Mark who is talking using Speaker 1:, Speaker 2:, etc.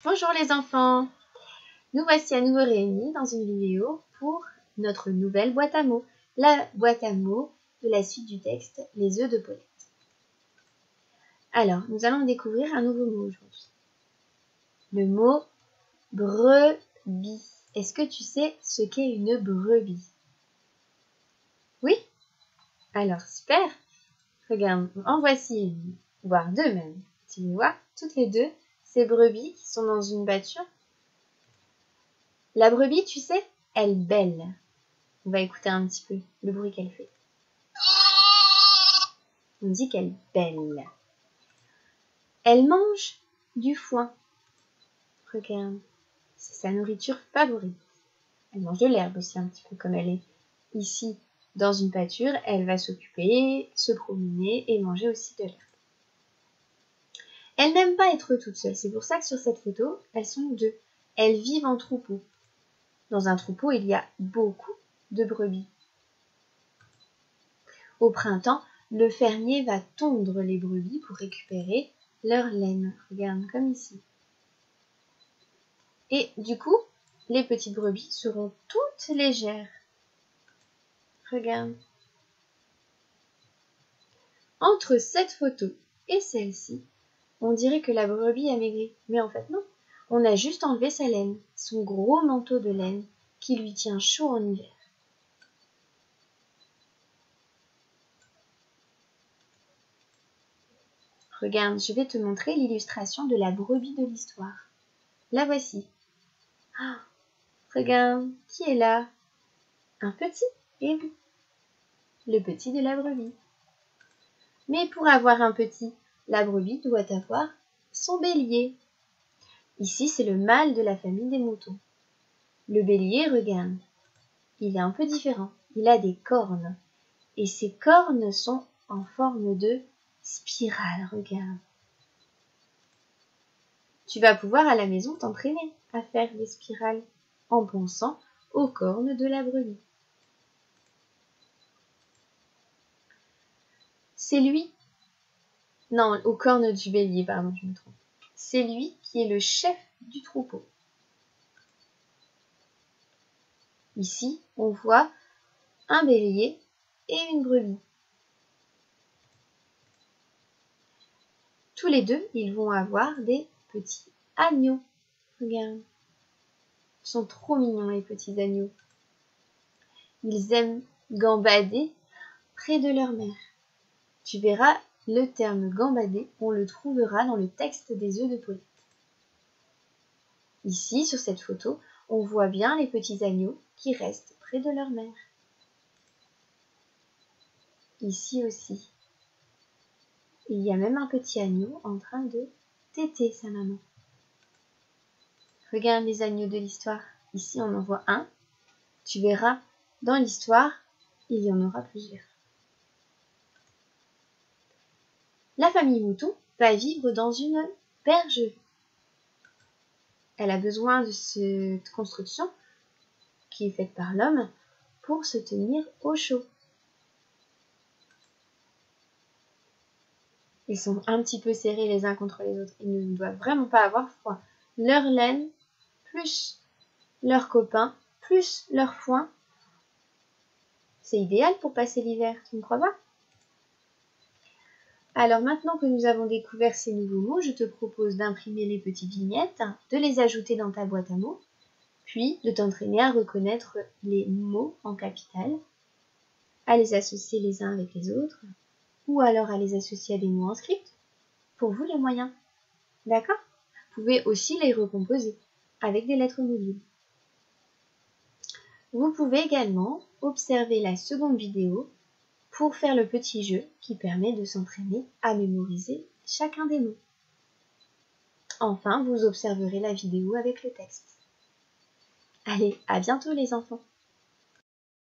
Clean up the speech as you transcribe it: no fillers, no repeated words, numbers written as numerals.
Speaker 1: Bonjour les enfants, nous voici à nouveau réunis dans une vidéo pour notre nouvelle boîte à mots, la boîte à mots de la suite du texte Les œufs de Paulette. Alors, nous allons découvrir un nouveau mot aujourd'hui, le mot brebis. Est-ce que tu sais ce qu'est une brebis? Oui? Alors, super! Regarde, en voici une, voire deux même. Tu les vois, toutes les deux, ces brebis qui sont dans une pâture. La brebis, tu sais, elle bêle. On va écouter un petit peu le bruit qu'elle fait. On dit qu'elle bêle. Elle mange du foin. Regarde, c'est sa nourriture favorite. Elle mange de l'herbe aussi un petit peu comme elle est ici dans une pâture. Elle va s'occuper, se promener et manger aussi de l'herbe. Elle n'aime pas être toute seule. C'est pour ça que sur cette photo, elles sont deux. Elles vivent en troupeau. Dans un troupeau, il y a beaucoup de brebis. Au printemps, le fermier va tondre les brebis pour récupérer leur laine. Regarde, comme ici. Et du coup, les petites brebis seront toutes légères. Regarde. Entre cette photo et celle-ci, on dirait que la brebis a maigri. Mais en fait, non. On a juste enlevé sa laine, son gros manteau de laine qui lui tient chaud en hiver. Regarde, je vais te montrer l'illustration de la brebis de l'histoire. La voici. Ah, regarde, qui est là? Un petit, eh oui, le petit de la brebis. Mais pour avoir un petit, la brebis doit avoir son bélier. Ici, c'est le mâle de la famille des moutons. Le bélier, regarde, il est un peu différent. Il a des cornes. Et ces cornes sont en forme de spirale, regarde. Tu vas pouvoir à la maison t'entraîner à faire des spirales en pensant aux cornes de la brebis. C'est lui, non, aux cornes du bélier, pardon, je me trompe. C'est lui qui est le chef du troupeau. Ici, on voit un bélier et une brebis. Tous les deux, ils vont avoir des petits agneaux. Regarde, ils sont trop mignons les petits agneaux. Ils aiment gambader près de leur mère. Tu verras, le terme gambader, on le trouvera dans le texte des œufs de Paulette. Ici, sur cette photo, on voit bien les petits agneaux qui restent près de leur mère. Ici aussi. Il y a même un petit agneau en train de téter sa maman. Regarde les agneaux de l'histoire. Ici, on en voit un. Tu verras, dans l'histoire, il y en aura plusieurs. La famille mouton va vivre dans une bergerie. Elle a besoin de cette construction qui est faite par l'homme pour se tenir au chaud. Ils sont un petit peu serrés les uns contre les autres. Ils ne doivent vraiment pas avoir froid. Leur laine, plus leurs copains, plus leur foin, c'est idéal pour passer l'hiver, tu ne crois pas? Alors maintenant que nous avons découvert ces nouveaux mots, je te propose d'imprimer les petites vignettes, de les ajouter dans ta boîte à mots, puis de t'entraîner à reconnaître les mots en capitales, à les associer les uns avec les autres, ou alors à les associer à des mots en script. Pour vous, les moyens. D'accord? Vous pouvez aussi les recomposer avec des lettres mobiles. Vous pouvez également observer la seconde vidéo pour faire le petit jeu qui permet de s'entraîner à mémoriser chacun des mots. Enfin, vous observerez la vidéo avec le texte. Allez, à bientôt les enfants!